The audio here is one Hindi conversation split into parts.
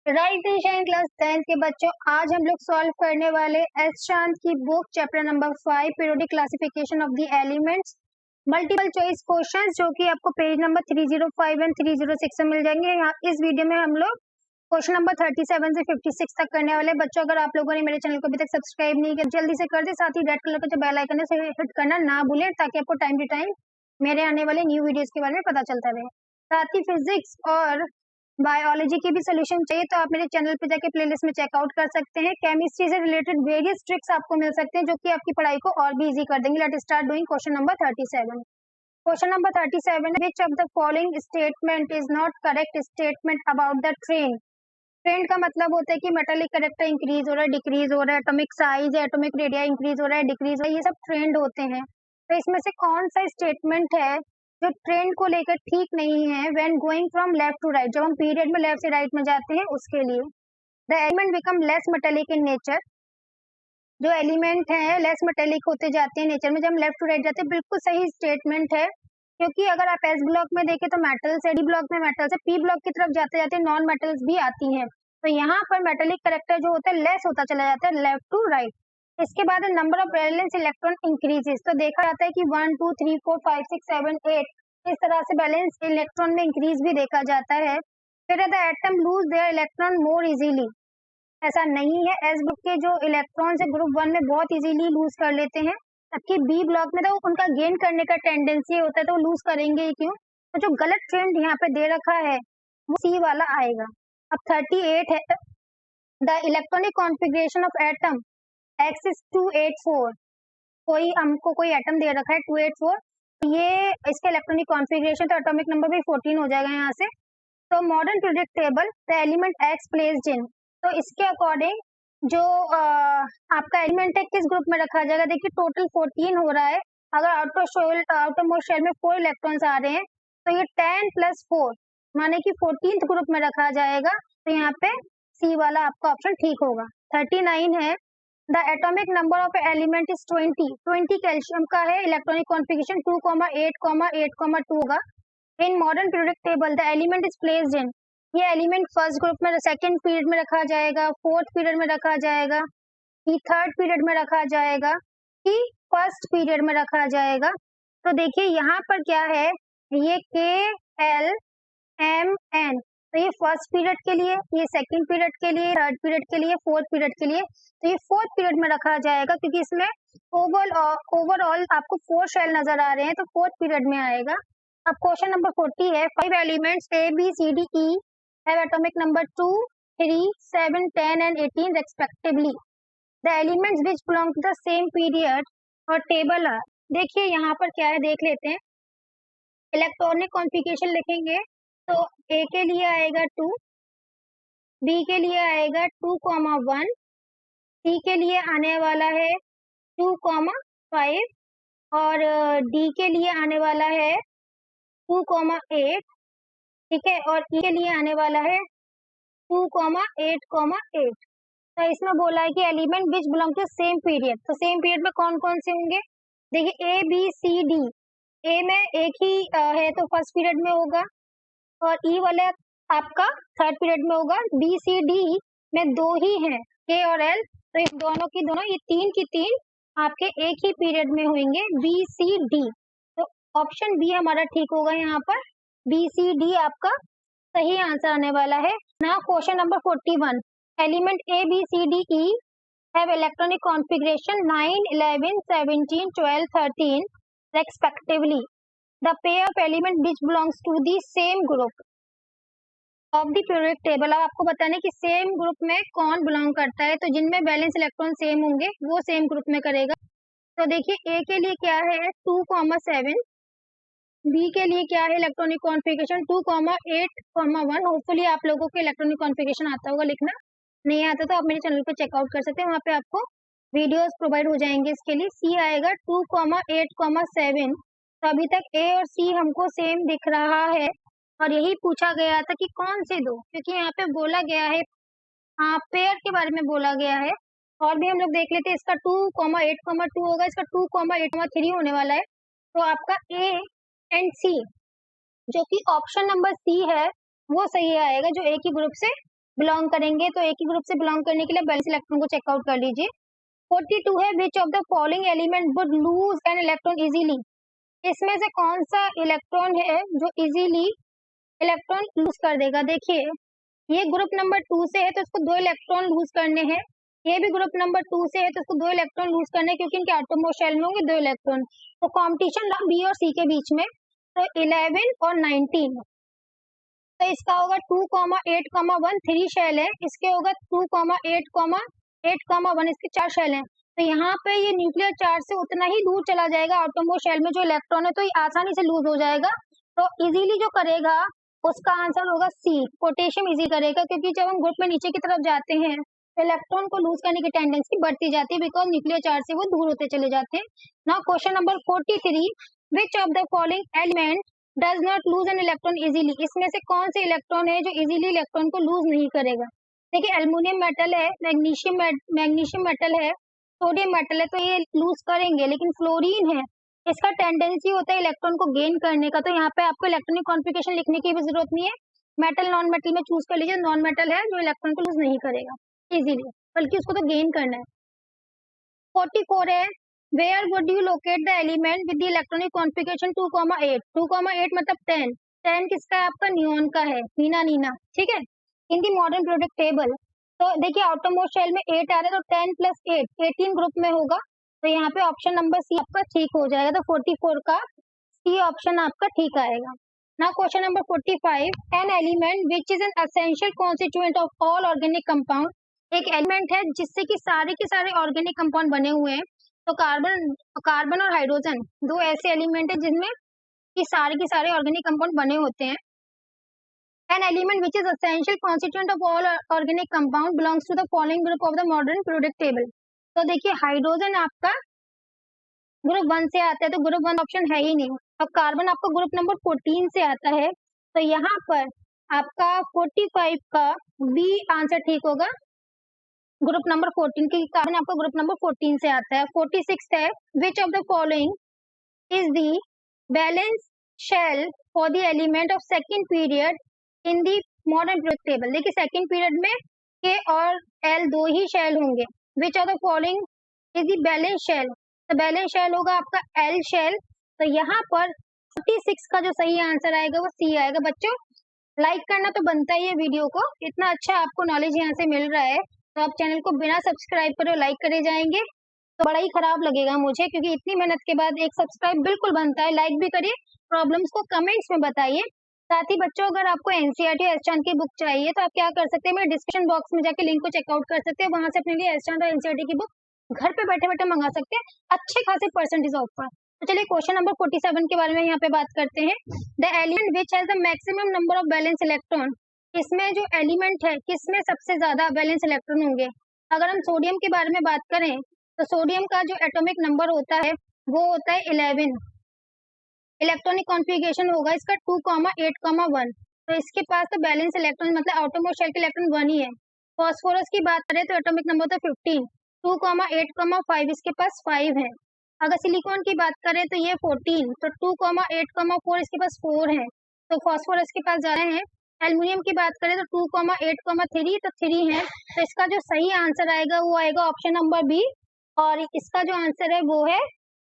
राइट क्लास 10th के बच्चों, आज हम लोग सॉल्व करने वाले एस शांत की book chapter number 5 periodic classification of the elements multiple choice questions जो कि आपको पेज नंबर 305 एंड 306 में मिल जाएंगे। यहाँ इस वीडियो में हम लोग क्वेश्चन नंबर 37 से 56 तक करने वाले। बच्चों, अगर आप लोगों ने मेरे चैनल को अभी तक सब्सक्राइब नहीं किया जल्दी से कर दे, साथ ही रेड कलर का जो बेल आइकन है उसे हिट करना ना भूलें ताकि आपको टाइम टू टाइम मेरे आने वाले न्यू वीडियोस के बारे में पता चलता रहे। साथ ही फिजिक्स और बायोलॉजी के भी सोल्यूशन चाहिए तो आप मेरे चैनल पे जाके प्लेलिस्ट में चेकआउट कर सकते हैं। केमिस्ट्री से रिलेटेड वेरियस ट्रिक्स आपको मिल सकते हैं जो कि आपकी पढ़ाई को और भी इजी कर देंगे। Let start doing question number 37। Question number 37, which of the following statement is not correct statement about the trend. Trend का मतलब होता है कि मेटालिक कैरेक्टर इंक्रीज हो रहा है, डिक्रीज हो रहा है, एटॉमिक साइज या एटॉमिक रेडिया इंक्रीज हो रहा है, डिक्रीज हो रहा है, ये सब ट्रेंड होते हैं। तो इसमें से कौन सा स्टेटमेंट है जो ट्रेंड को लेकर ठीक नहीं है when going from left to right, जब हम पीरियड में लेफ्ट से राइट में जाते हैं उसके लिए। The element become less metallic in nature, जो एलिमेंट है लेस मेटालिक होते जाते हैं नेचर में जब हम लेफ्ट टू राइट जाते हैं। बिल्कुल सही स्टेटमेंट है, क्योंकि अगर आप एस ब्लॉक में देखें तो मेटल्स है, डी ब्लॉक में मेटल्स है, पी ब्लॉक की तरफ जाते जाते नॉन मेटल्स भी आती हैं। तो यहाँ पर मेटालिक करेक्टर जो होता है लेस होता चला जाता है लेफ्ट टू राइट। इसके बाद number of valence electron increases, तो देखा जाता है कि 1 2 3 4 5 6 7 8 इस तरह से बैलेंस इलेक्ट्रॉन में इंक्रीज भी देखा जाता है। फिर the atom lose their electron more easily, ऐसा नहीं है। एस ग्रुप के जो इलेक्ट्रॉन्स है ग्रुप 1 में बहुत इजीली लूज कर लेते हैं, जबकि बी ब्लॉक में तो उनका गेन करने का टेंडेंसी होता है तो वो लूज करेंगे ही क्यों। तो जो गलत ट्रेंड यहाँ पे दे रखा है वो सी वाला आएगा। अब 38 है, the electronic configuration of atom x is 284, कोई हमको कोई एटम दे रखा है 284, ये इसका इलेक्ट्रॉनिक कॉन्फ़िगरेशन तो एटॉमिक नंबर भी 14 हो जाएगा यहाँ से। तो modern periodic table the element x placed in, तो इसके अकॉर्डिंग जो आपका एलिमेंट है किस ग्रुप में रखा जाएगा। देखिए टोटल 14 हो रहा है, अगर आउटरमोस्ट शेल में 4 इलेक्ट्रॉन्स आ रहे हैं तो ये 10 + 4 माने कि 14th ग्रुप में रखा जाएगा। तो यहाँ पे सी वाला आपका ऑप्शन ठीक होगा। 39 है, the atomic number of element is 20 calcium का है, इलेक्ट्रॉनिक कॉन्फ़िगरेशन 2,8,8,2 होगा। In modern periodic table the element is placed in, ये एलिमेंट फर्स्ट ग्रुप में सेकंड पीरियड में रखा जाएगा, फोर्थ पीरियड में रखा जाएगा, कि थर्ड पीरियड में रखा जाएगा, कि फर्स्ट पीरियड में रखा जाएगा। तो देखिए यहाँ पर क्या है, ये KLMN, तो ये फर्स्ट पीरियड के लिए, ये सेकंड पीरियड के लिए, थर्ड पीरियड के लिए, फोर्थ पीरियड के लिए। तो ये फोर्थ पीरियड में रखा जाएगा क्योंकि इसमें ओवरऑल आपको 4 शेल नजर आ रहे हैं तो फोर्थ पीरियड में आएगा। अब क्वेश्चन नंबर 40 है, 5 elements A B C D E have atomic number 2, 3, 7, 10 and 18 respectively. The elements which belong to the same period और टेबल are, देखिए यहाँ पर क्या है देख लेते हैं। इलेक्ट्रॉनिक कॉन्फ़िगरेशन लिखेंगे तो A के लिए आएगा 2, B के लिए आएगा 2,1, C के लिए आने वाला है 2,5 और D के लिए आने वाला है 2,8, ठीक है, और E के लिए आने वाला है 2,8,8। तो इसमें बोला है कि element which belong to same period, तो सेम पीरियड में कौन कौन से होंगे। देखिए A B C D, A में एक ही है तो फर्स्ट पीरियड में होगा और E वाला आपका थर्ड पीरियड में होगा। B C D में 2 ही हैं, K और L, तो इस दोनों की दोनों ये 3 की 3 आपके एक ही पीरियड में होंगे B C D। तो ऑप्शन बी हमारा ठीक होगा, यहाँ पर B C D आपका सही आंसर आने वाला है। Now question number 41, element A B C D E have electronic configuration 9, 11, 17, 12, 13 respectively. The pair of element which belongs to the same group of the periodic table, अब आपको बताना है कि सेम ग्रुप में कौन बिलोंग करता है, तो जिनमें बैलेंस इलेक्ट्रॉन सेम होंगे वो सेम ग्रुप में करेगा। तो देखिए A के लिए क्या है 2,7, बी के लिए क्या है इलेक्ट्रॉनिक कॉन्फ़िगरेशन 2,8,1। होपफुली आप लोगों को इलेक्ट्रॉनिक कॉन्फ़िगरेशन आता होगा, लिखना नहीं आता तो आप मेरे चैनल पर चेकआउट कर सकते हैं, वहाँ पे आपको वीडियोस प्रोवाइड हो जाएंगे इसके लिए। सी आएगा 2,8,7। तो अभी तक ए और सी हमको सेम दिख रहा है और यही पूछा गया था कि कौन से दो, क्योंकि यहाँ पे बोला गया है पेयर के बारे में बोला गया है। और भी हम लोग देख लेते हैं, इसका 2,8,2 होगा, इसका 2,8,3 होने वाला है। तो आपका ए एंड सी जो कि ऑप्शन नंबर सी है वो सही आएगा, जो एक ही ग्रुप से बिलोंग करेंगे, तो एक ही ग्रुप से बिलोंग करने के लिए बैलेंस इलेक्ट्रॉन को चेकआउट कर लीजिए। 42 है, which of the following element would lose an electron easily. इसमें से कौन सा इलेक्ट्रॉन है जो इजीली इलेक्ट्रॉन लूज कर देगा। देखिए, ये ग्रुप नंबर 2 से है तो इसको 2 इलेक्ट्रॉन लूज करने हैं, ये भी ग्रुप नंबर 2 से है तो इसको 2 इलेक्ट्रॉन लूज करने हैं, क्योंकि इनके एटोमोस्ट शेल में होंगे 2 इलेक्ट्रॉन। तो कंपटीशन रहा बी और सी के बीच में, तो 11 और 19। तो इसका होगा 2,8,1 3 शेल है, इसके होगा 2,8,8,1 इसके 4 शेल हैं। तो यहाँ पे ये न्यूक्लियर चार्ज से उतना ही दूर चला जाएगा एटोमोस्ट शेल में जो इलेक्ट्रॉन है, तो ये आसानी से लूज हो जाएगा। तो इजीली जो करेगा उसका आंसर होगा सी, पोटेशियम इजी करेगा, क्योंकि जब हम ग्रुप में नीचे की तरफ जाते हैं तो इलेक्ट्रॉन को लूज करने की टेंडेंसी बढ़ती जाती है, बिकॉज न्यूक्लियर चार्ज से वो दूर होते चले जाते हैं। Now question number 43, which of the following element does not lose an electron easily. इसमें से कौन से इलेक्ट्रॉन है जो इजीली इलेक्ट्रॉन को लूज नहीं करेगा। देखिए, एल्युमिनियम मेटल है, मैग्नीशियम मेटल है, सोडियम मेटल है, तो ये लूज करेंगे। लेकिन फ्लोरीन है, इसका टेंडेंसी होता है इलेक्ट्रॉन को गेन करने का, तो यहाँ पे आपको इलेक्ट्रॉनिक कॉन्फ़िगरेशन लिखने की भी जरूरत नहीं है, मेटल नॉन मेटल में चूज कर लीजिए। नॉन मेटल है जो इलेक्ट्रॉन को लूज नहीं करेगा इजीली, बल्कि उसको तो गेन करना है। 44 है, where would you locate the element with the electronic configuration 2,8। 2,8 मतलब 10। 10 किसका है आपका, नियॉन का है, नीना, ठीक है। इन दी मॉडर्न प्रोडक्ट टेबल, तो देखिए आउटरमोस्ट शेल में 8 आ रहा है, तो 10 + 8 18 ग्रुप में होगा, तो यहाँ पे ऑप्शन नंबर सी आपका ठीक हो जाएगा। तो 44 का सी ऑप्शन आपका ठीक आएगा। Now question number 45, N element which is an essential constituent of all organic compound. एक एलिमेंट है जिससे कि सारे के सारे ऑर्गेनिक कंपाउंड बने हुए हैं। तो कार्बन और हाइड्रोजन दो ऐसे एलिमेंट है जिनमें कि सारे के सारे ऑर्गेनिक कंपाउंड बने होते हैं। An element which is essential constituent of all organic compound belongs to the following group of the modern periodic table. तो देखिए, हाइड्रोजन आपका ग्रुप 1 से आता है, तो ग्रुप 1 ऑप्शन है ही नहीं। अब कार्बन आपका ग्रुप नंबर 14 से आता है, तो यहाँ पर आपका 45 का बी आंसर ठीक होगा, ग्रुप नंबर 14 की। कार्बन आपका ग्रुप नंबर 14 से आता है। 46 है, which of the following is the valence shell for the element of second period in the modern period table. देखिए, सेकंड पीरियड में के और एल दो ही शेल होंगे। Which of the following is the valence shell, तो बैलेंस शेल होगा आपका एल शेल। तो यहाँ पर 46 का जो सही आंसर आएगा वो सी आएगा। बच्चों, लाइक करना तो बनता ही है वीडियो को, इतना अच्छा आपको नॉलेज यहाँ से मिल रहा है, तो आप चैनल को बिना सब्सक्राइब करे लाइक करे जाएंगे तो बड़ा ही खराब लगेगा मुझे, क्योंकि इतनी मेहनत के बाद एक सब्सक्राइब बिल्कुल बनता है। लाइक भी करिए, प्रॉब्लम्स को कमेंट्स में बताइए। साथ ही बच्चों, अगर आपको एनसीईआरटी और एस-चांद की बुक चाहिए तो आप क्या कर सकते हैं, मेरे डिस्क्रिप्शन बॉक्स में जाके लिंक को चेकआउट कर सकते हैं, वहां से अपने लिए एस-चांद और एनसीईआरटी की बुक घर पे बैठे बैठे मंगा सकते हैं अच्छे खासे परसेंटेज ऑफ पर। तो चलिए क्वेश्चन नंबर 47 के बारे में यहाँ पे बात करते हैं। The element which has the maximum number of balance electron, इसमें जो एलिमेंट है किसमें सबसे ज्यादा बैलेंस इलेक्ट्रॉन होंगे। अगर हम सोडियम के बारे में बात करें तो सोडियम का जो एटॉमिक नंबर होता है वो होता है 11। इलेक्ट्रॉनिक कॉन्फ़िगरेशन होगा इसका 2,8,1, तो इसके पास तो बैलेंस इलेक्ट्रॉन मतलब आउटरमोस्ट शेल के इलेक्ट्रॉन 1 ही है। फॉस्फोरस की बात करें तो एटॉमिक नंबर होता है 15, 2,8,5 इसके पास 5 है। अगर सिलिकॉन की बात करें तो ये 14, तो 2,8,4 इसके पास 4 है, तो फॉस्फोरस के पास ज्यादा है। एल्युमिनियम की बात करें तो 2,8,3 तो 3 है, तो इसका जो सही आंसर आएगा वो आएगा ऑप्शन नंबर बी, और इसका जो आंसर है वो है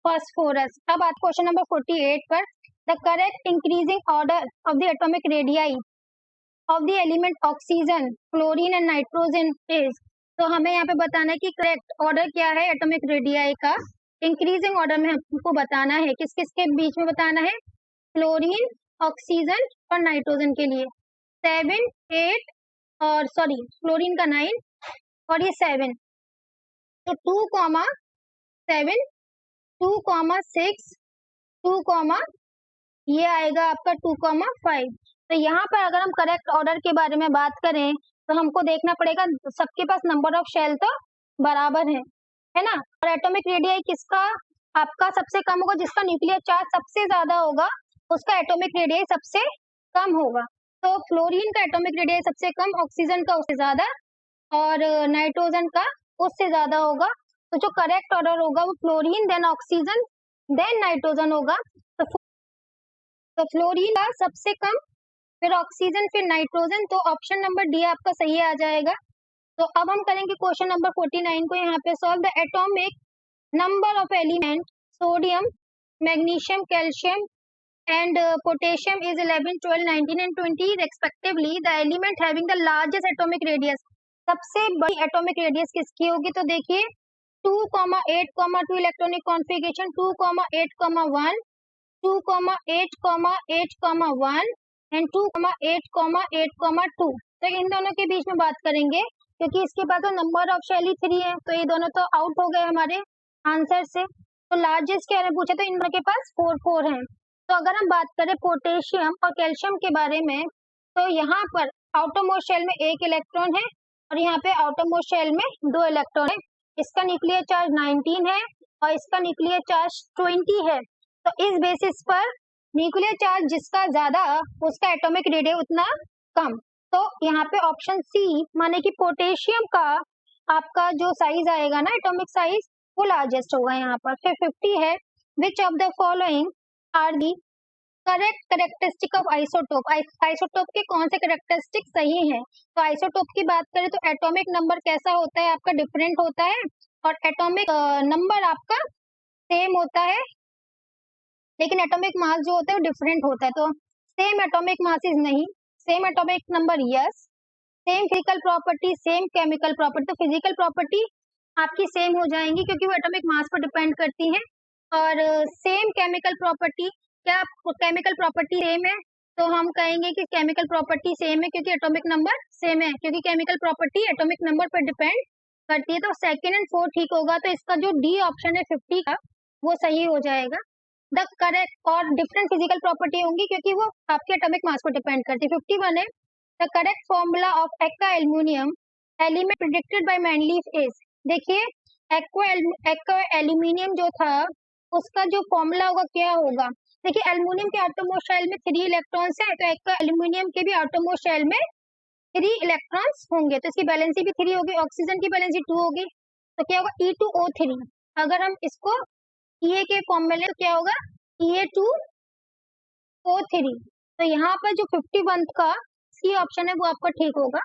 फॉस्फोरस। अब बात क्वेश्चन नंबर 48 पर, the correct increasing order of the atomic radii of the element oxygen, fluorine and nitrogen is. तो हमें यहाँ पे बताना है कि करेक्ट ऑर्डर क्या है एटॉमिक रेडियाई का। इंक्रीजिंग ऑर्डर में हमको बताना है, किस किस के बीच में बताना है, फ्लोरीन, ऑक्सीजन और नाइट्रोजन के लिए 7, 8 और सॉरी फ्लोरीन का 9 और ये 7, तो 2,7, 2,6, 2, ये आएगा आपका 2,5। तो यहाँ पर अगर हम करेक्ट ऑर्डर के बारे में बात करें तो हमको देखना पड़ेगा सबके पास नंबर ऑफ शेल तो बराबर है ना। और एटॉमिक रेडियाई किसका आपका सबसे कम होगा, जिसका न्यूक्लियर चार्ज सबसे ज्यादा होगा उसका एटॉमिक रेडियाई सबसे कम होगा। तो फ्लोरीन का एटॉमिक रेडियाई सबसे कम, ऑक्सीजन का उससे ज्यादा और नाइट्रोजन का उससे ज्यादा होगा। तो जो करेक्ट ऑर्डर होगा वो fluorine then oxygen then nitrogen होगा। तो फ्लोरीन का सबसे कम फिर ऑक्सीजन, फिर नाइट्रोजन, तो ऑप्शन नंबर डी आपका सही आ जाएगा। तो अब हम करेंगे क्वेश्चन नंबर 49 को यहाँ पे solve. The atomic number of element sodium, magnesium, calcium and potassium is 11, 12, 19 and 20 respectively. The element having the largest atomic radius, सबसे बड़ी एटॉमिक रेडियस किसकी होगी? तो देखिए 2,8,2 इलेक्ट्रॉनिक कॉन्फ़िगरेशन, 2,8,1, 2,8,8,1 एंड 2,8,8,2। तो इन दोनों के बीच में बात करेंगे क्योंकि इसके बाद तो नंबर ऑफ शेल ही 3 है, तो ये दोनों तो आउट हो गए हमारे आंसर से। तो लार्जेस्ट क्या है पूछा, तो इन दोनों के पास 4 है। तो अगर हम बात करें पोटेशियम और कैल्शियम के बारे में, तो यहाँ पर आउटरमोस्ट शेल में 1 इलेक्ट्रॉन है और यहाँ पे आउटरमोस्ट शेल में 2 इलेक्ट्रॉन है। इसका न्यूक्लियर चार्ज 19 है और इसका न्यूक्लियर चार्ज 20 है। तो इस बेसिस पर न्यूक्लियर चार्ज जिसका ज्यादा उसका एटॉमिक रेडियस उतना कम। तो यहाँ पे ऑप्शन सी माने कि पोटेशियम का आपका जो साइज आएगा ना, एटॉमिक साइज, वो लार्जेस्ट होगा यहाँ पर। फिर 50 है, which of the following are the correct characteristic of isotope. Isotope के कौन से करेक्टरिस्टिक सही हैं? तो आइसोटोप की बात करें तो एटॉमिक नंबर कैसा होता है आपका, डिफरेंट होता है, और एटॉमिक नंबर आपका सेम होता है, लेकिन एटॉमिक मास जो होता है वो डिफरेंट होता है। तो सेम एटॉमिक मासेस नहीं, same atomic number yes, same physical property, same chemical property. तो फिजिकल प्रॉपर्टी आपकी सेम हो जाएंगी क्योंकि वो एटॉमिक मास पर डिपेंड करती है। और सेम केमिकल प्रॉपर्टी, क्या केमिकल प्रॉपर्टी सेम है? तो हम कहेंगे कि केमिकल प्रॉपर्टी सेम है क्योंकि एटॉमिक नंबर सेम है, क्योंकि केमिकल प्रॉपर्टी एटॉमिक नंबर पर डिपेंड करती है। तो सेकंड एंड फोर्थ ठीक होगा। तो इसका जो डी ऑप्शन है 50 का, वो सही हो जाएगा। द करेक्ट और डिफरेंट फिजिकल प्रॉपर्टी होंगी क्योंकि वो आपके एटॉमिक मास पर डिपेंड करती है। 51 है, the correct formula of eka aluminium element predicted by मैनलीफ इज। देखिए एक्वा एल्यूमिनियम जो था उसका जो फॉर्मूला होगा क्या होगा? देखिए एल्युमिनियम के एटोमोस्ट शेल में 3 इलेक्ट्रॉन्स है, तो एक एल्युमिनियम के भी एटोमोस्ट शेल में 3 इलेक्ट्रॉन्स होंगे, तो इसकी बैलेंसी भी 3 होगी। ऑक्सीजन की बैलेंसी 2 होगी, तो क्या होगा E2O3। अगर हम इसको E के फॉर्म में ले तो क्या होगा E2O3। तो यहाँ पर जो 51 का सी ऑप्शन है वो आपका ठीक होगा।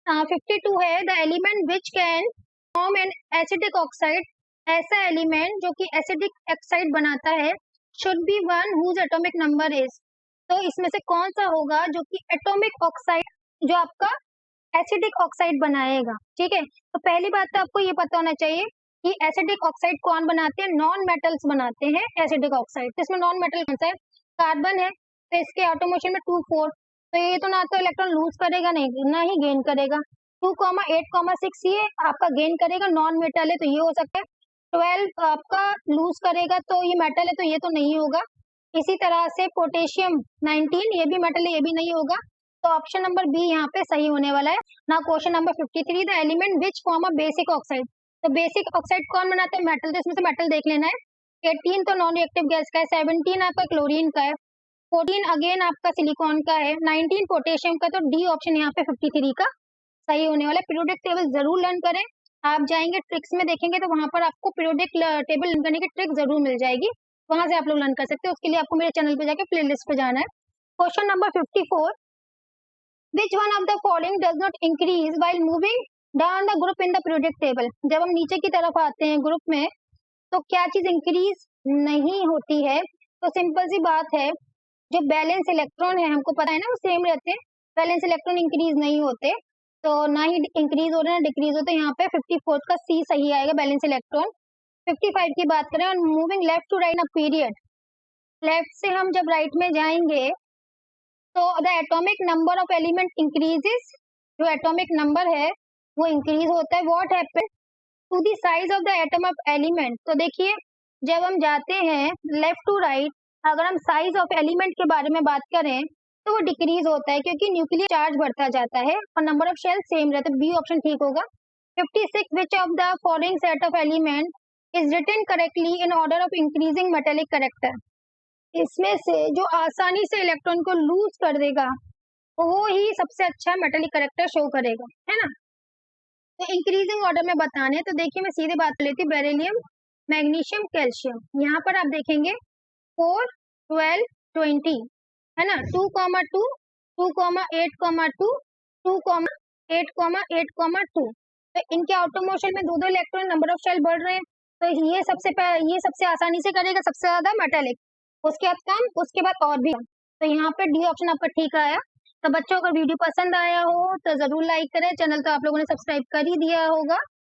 52 है, the element which can form an acidic oxide, ऐसा एलिमेंट जो कि एसिडिक ऑक्साइड बनाता है, should be one whose atomic number is. तो इसमें से कौन सा होगा जो कि एटॉमिक ऑक्साइड जो आपका एसिडिक ऑक्साइड बनाएगा? ठीक है, तो पहली बात तो आपको ये पता होना चाहिए कि एसिडिक ऑक्साइड कौन बनाते हैं, नॉन मेटल्स बनाते हैं एसिडिक ऑक्साइड। तो इसमें नॉन मेटल कौन सा है? कार्बन है, तो इसके एटोमोशन में 2 4, तो ये तो ना तो इलेक्ट्रॉन लूज करेगा नहीं ना ही गेन करेगा। 2,8,6 ये आपका गेन करेगा, नॉन मेटल है तो ये हो सकता है। 12 आपका लूज करेगा तो ये मेटल है तो ये तो नहीं होगा। इसी तरह से पोटेशियम 19 ये भी मेटल है, ये भी नहीं होगा। तो ऑप्शन नंबर बी यहाँ पे सही होने वाला है ना। Question number 53, the element which form a basic oxide. तो बेसिक ऑक्साइड कौन बनाता है? मेटल, तो इसमें से मेटल देख लेना है। 18 तो नॉन रिएक्टिव गैस का है, 17 आपका क्लोरीन का है, 14 अगेन आपका सिलिकॉन का है, 19 पोटेशियम का। तो डी ऑप्शन यहाँ पे 53 का सही होने वाला है। पीरियोडिक टेबल जरूर लर्न करें, आप जाएंगे ट्रिक्स में देखेंगे तो वहां पर आपको पीरियोडिक टेबल लर्न करने की ट्रिक जरूर मिल जाएगी, वहां से आप लोग लर्न कर सकते हैं। उसके लिए आपको मेरे चैनल पे जाके प्लेलिस्ट पे जाना है। Question number 54, which one of the following does not increase while moving down the group in the periodic table. जब हम नीचे की तरफ आते हैं ग्रुप में तो क्या चीज इंक्रीज नहीं होती है? तो सिंपल सी बात है, जो बैलेंस इलेक्ट्रॉन है हमको पता है ना वो सेम रहते हैं, बैलेंस इलेक्ट्रॉन इंक्रीज नहीं होते, तो ना ही इंक्रीज हो रहे ना डिक्रीज होते। यहाँ पे 54 का सी सही आएगा, बैलेंस इलेक्ट्रॉन। 55 की बात करें, और moving left to right a period, left से हम जब राइट में जाएंगे तो the atomic number of element increases, जो एटॉमिक नंबर है वो इंक्रीज होता है। What happen to the size of the atom of element. तो देखिए जब हम जाते हैं लेफ्ट टू राइट, अगर हम साइज ऑफ एलिमेंट के बारे में बात करें तो वो डिक्रीज होता है क्योंकि न्यूक्लियर चार्ज बढ़ता जाता है और नंबर ऑफ शेल सेम रहता है। बी ऑप्शन ठीक होगा। 56, which of the following set of element is written correctly in order of increasing metallic character. इसमें से जो आसानी से इलेक्ट्रॉन को लूज कर देगा वो ही सबसे अच्छा मेटेलिक करेक्टर शो करेगा, है ना। तो इंक्रीजिंग ऑर्डर में बताने, तो देखिए मैं सीधे बात कर लेती हूँ, बेरिलियम, मैग्नीशियम, कैल्शियम। यहाँ पर आप देखेंगे 4 12 20 है ना, 2,2 2,8,2 2,8,8,2। तो इनके आउटर मोशन में दो इलेक्ट्रॉन, नंबर ऑफ शेल बढ़ रहे हैं। तो ये सबसे आसानी से करेगा, सबसे ज्यादा मेटालिक, उसके बाद कम, उसके बाद और भी कम। तो यहाँ पे डी ऑप्शन आपका ठीक आया। तो बच्चों, अगर वीडियो पसंद आया हो तो जरूर लाइक करें, चैनल तो आप लोगों ने सब्सक्राइब कर ही दिया होगा।